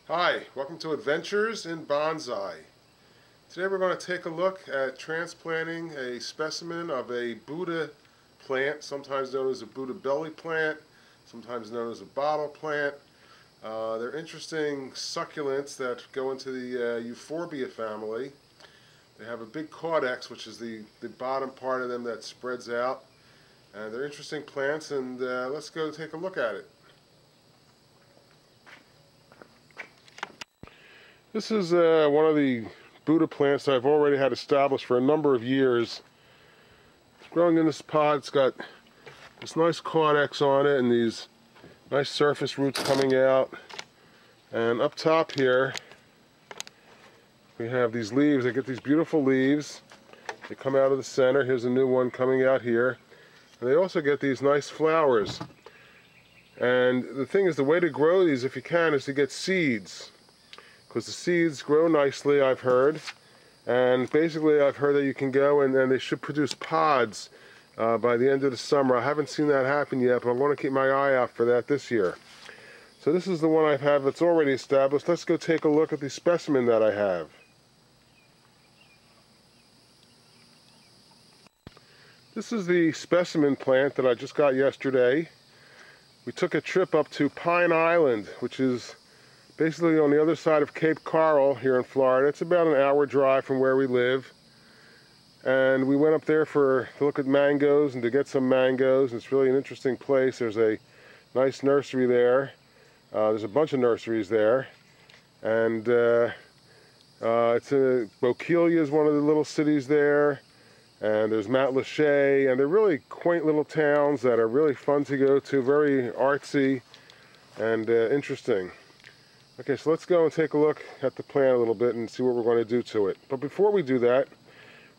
Hi, welcome to Adventures in Bonsai. Today we're going to take a look at transplanting a specimen of a Buddha plant, sometimes known as a Buddha belly plant, sometimes known as a bottle plant. They're interesting succulents that go into the Euphorbia family. They have a big caudex, which is the bottom part of them that spreads out. And they're interesting plants, and let's go take a look at it. This is one of the Buddha plants that I've already had established for a number of years. It's growing in this pot. It's got this nice caudex on it and these nice surface roots coming out. And up top here, we have these leaves. They get these beautiful leaves. They come out of the center. Here's a new one coming out here. And they also get these nice flowers. And the thing is, the way to grow these, if you can, is to get seeds. Because the seeds grow nicely, I've heard. And basically, I've heard that you can go and they should produce pods by the end of the summer. I haven't seen that happen yet, but I want to keep my eye out for that this year. So this is the one I have that's already established. Let's go take a look at the specimen that I have. This is the specimen plant that I just got yesterday. We took a trip up to Pine Island, which is basically on the other side of Cape Coral here in Florida. It's about an hour drive from where we live. And we went up there to look at mangoes and to get some mangoes. It's really an interesting place. There's a nice nursery there. There's a bunch of nurseries there. And Bokeelia is one of the little cities there. And there's Matlacha, and they're really quaint little towns that are really fun to go to, very artsy and interesting. Okay, so let's go and take a look at the plant a little bit and see what we're going to do to it. But before we do that,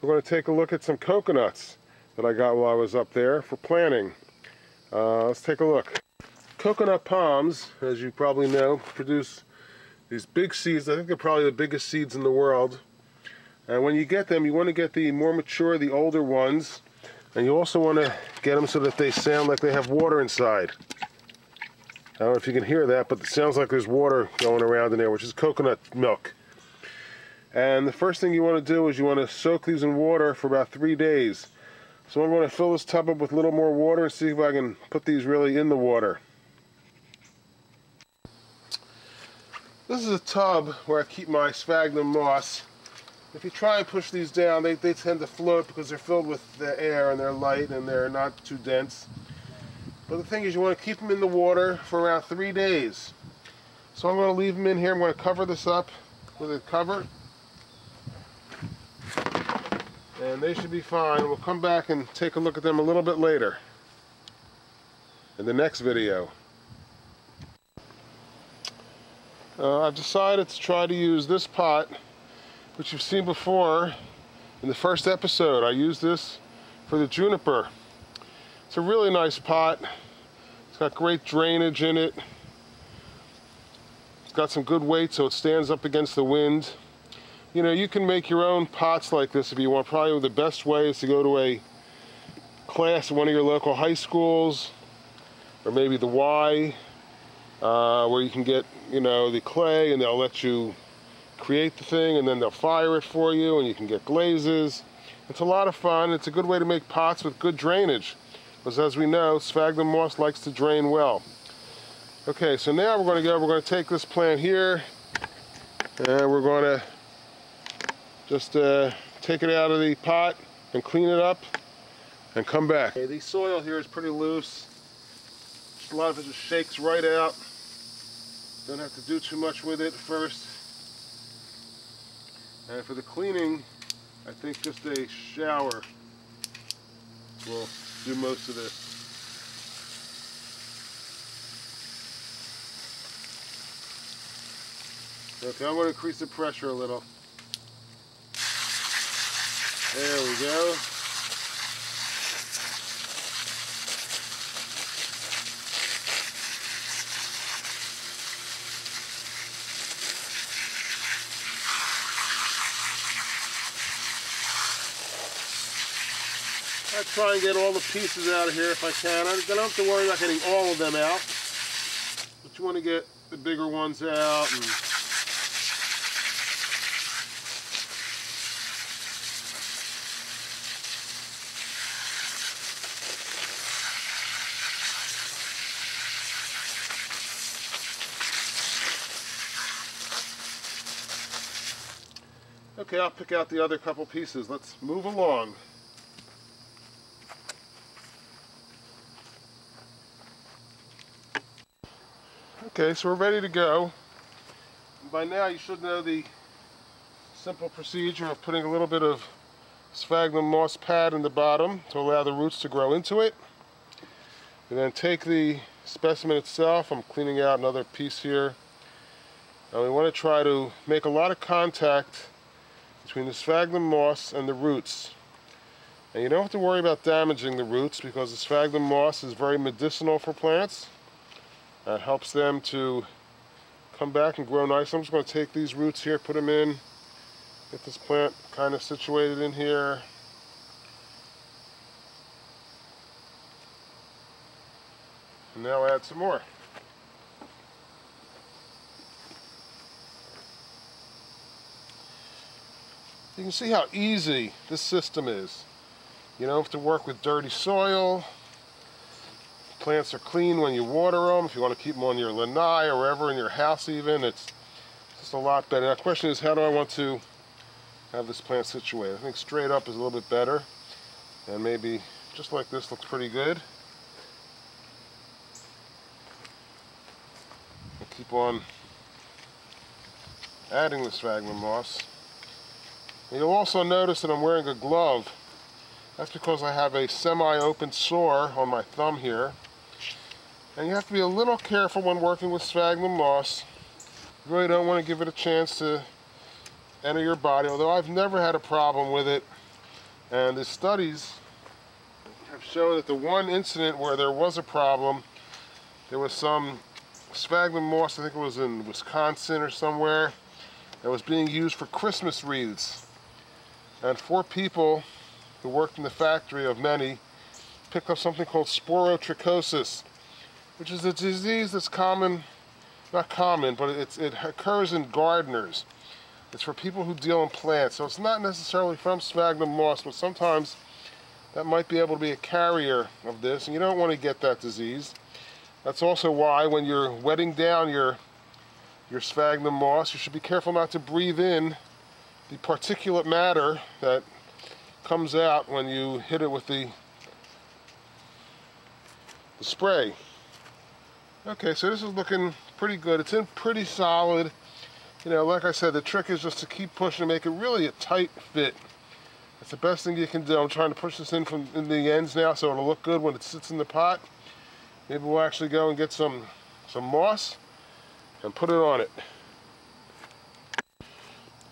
we're going to take a look at some coconuts that I got while I was up there for planting. Let's take a look. Coconut palms, as you probably know, produce these big seeds. I think they're probably the biggest seeds in the world. And when you get them, you want to get the more mature, the older ones. And you also want to get them so that they sound like they have water inside. I don't know if you can hear that, but it sounds like there's water going around in there, which is coconut milk. And the first thing you want to do is you want to soak these in water for about 3 days. So I'm going to fill this tub up with a little more water and see if I can put these really in the water. This is a tub where I keep my sphagnum moss. If you try and push these down, they tend to float because they're filled with the air and they're light and they're not too dense. But the thing is, you want to keep them in the water for around 3 days. So I'm going to leave them in here. I'm going to cover this up with a cover. And they should be fine. We'll come back and take a look at them a little bit later in the next video. I've decided to try to use this pot, which you've seen before in the first episode. I used this for the juniper. It's a really nice pot. It's got great drainage in it. It's got some good weight so it stands up against the wind. You know, you can make your own pots like this if you want. Probably the best way is to go to a class at one of your local high schools, or maybe the Y, where you can get, you know, the clay and they'll let you create the thing and then they'll fire it for you and you can get glazes. It's a lot of fun. It's a good way to make pots with good drainage. Because as we know, sphagnum moss likes to drain well. Okay, so now we're going to take this plant here and we're going to just take it out of the pot and clean it up and come back. Okay, the soil here is pretty loose. A lot of it just shakes right out. Don't have to do too much with it first. And for the cleaning, I think just a shower will do most of this. Okay, I'm going to increase the pressure a little. There we go. I try and get all the pieces out of here if I can. I don't have to worry about getting all of them out, but you want to get the bigger ones out. And okay, I'll pick out the other couple pieces. Let's move along. Okay, so we're ready to go. By now you should know the simple procedure of putting a little bit of sphagnum moss pad in the bottom to allow the roots to grow into it. And then take the specimen itself. I'm cleaning out another piece here. And we want to try to make a lot of contact between the sphagnum moss and the roots. And you don't have to worry about damaging the roots because the sphagnum moss is very medicinal for plants. It helps them to come back and grow nice. I'm just going to take these roots here, put them in, get this plant kind of situated in here. And now add some more. You can see how easy this system is. You don't have to work with dirty soil. Plants are clean when you water them. If you want to keep them on your lanai or wherever in your house even, it's just a lot better. Now the question is, how do I want to have this plant situated? I think straight up is a little bit better. And maybe just like this looks pretty good. I'll keep on adding the sphagnum moss. And you'll also notice that I'm wearing a glove. That's because I have a semi-open sore on my thumb here. And you have to be a little careful when working with sphagnum moss. You really don't want to give it a chance to enter your body, although I've never had a problem with it. And the studies have shown that the one incident where there was a problem, there was some sphagnum moss, I think it was in Wisconsin or somewhere, that was being used for Christmas wreaths. And 4 people who worked in the factory of many picked up something called sporotrichosis, which is a disease that's common, not common, but it occurs in gardeners. It's for people who deal in plants. So it's not necessarily from sphagnum moss, but sometimes that might be able to be a carrier of this, and you don't want to get that disease. That's also why when you're wetting down your sphagnum moss, you should be careful not to breathe in the particulate matter that comes out when you hit it with the spray. Okay, so this is looking pretty good. It's in pretty solid. You know, like I said, the trick is just to keep pushing and make it really a tight fit. That's the best thing you can do. I'm trying to push this in from the ends now so it'll look good when it sits in the pot. Maybe we'll actually go and get some moss and put it on it.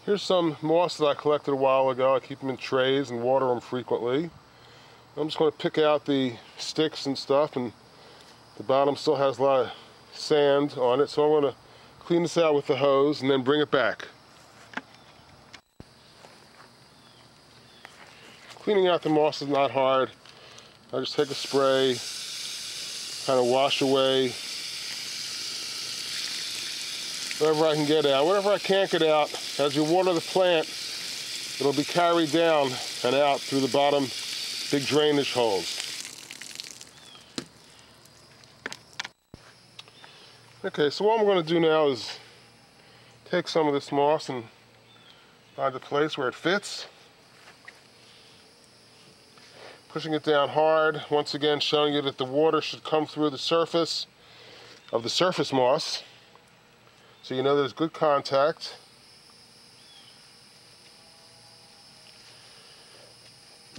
Here's some moss that I collected a while ago. I keep them in trays and water them frequently. I'm just going to pick out the sticks and stuff, and the bottom still has a lot of sand on it, so I'm going to clean this out with the hose and then bring it back. Cleaning out the moss is not hard. I just take a spray, kind of wash away whatever I can get out. Whatever I can't get out, as you water the plant, it'll be carried down and out through the bottom big drainage holes. Okay, so what I'm going to do now is take some of this moss and find a place where it fits. Pushing it down hard, once again showing you that the water should come through the surface of the surface moss, so you know there's good contact.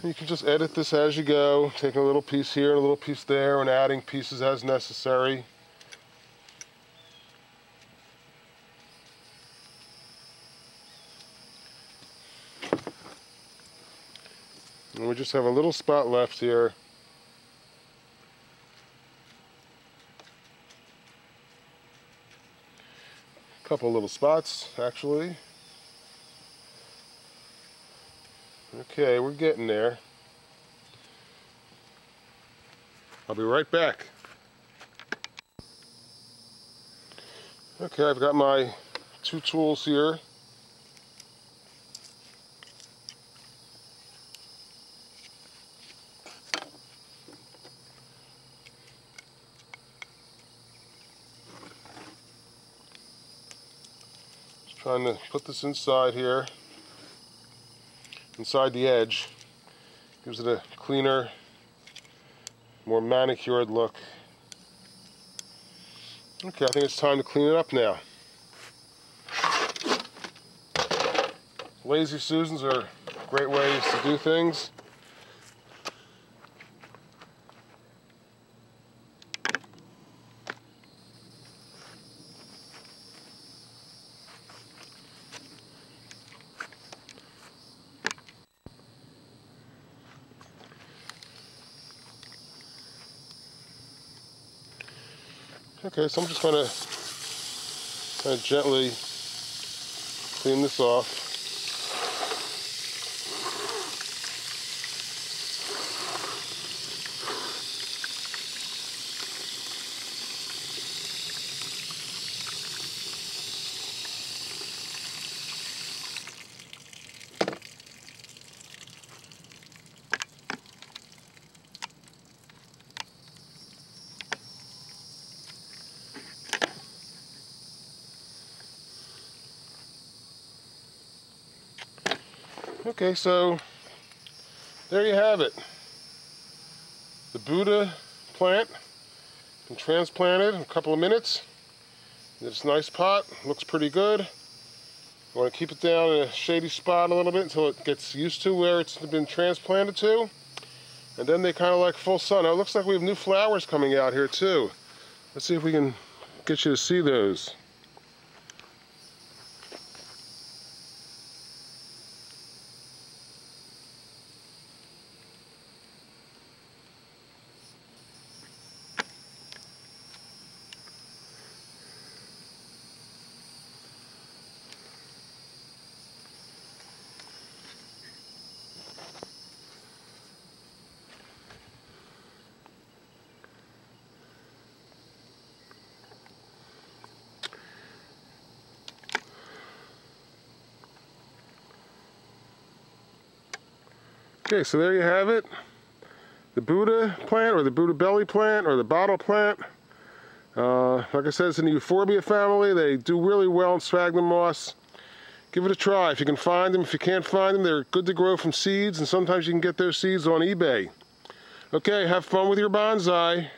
You can just edit this as you go, taking a little piece here, a little piece there, and adding pieces as necessary. And we just have a little spot left here. A couple little spots, actually. Okay, we're getting there. I'll be right back. Okay, I've got my 2 tools here. Just trying to put this inside here, inside the edge. Gives it a cleaner, more manicured look. Okay, I think it's time to clean it up now. Lazy Susans are great ways to do things. Okay, so I'm just going to kind of gently clean this off. Okay, so there you have it. The Buddha plant been transplanted in a couple of minutes. This nice pot looks pretty good. You want to keep it down in a shady spot a little bit until it gets used to where it's been transplanted to. And then they kind of like full sun. Now it looks like we have new flowers coming out here too. Let's see if we can get you to see those. Okay, so there you have it. The Buddha plant, or the Buddha belly plant, or the bottle plant. Like I said, it's in the Euphorbia family. They do really well in sphagnum moss. Give it a try if you can find them. If you can't find them, they're good to grow from seeds, and sometimes you can get those seeds on eBay. Okay, have fun with your bonsai.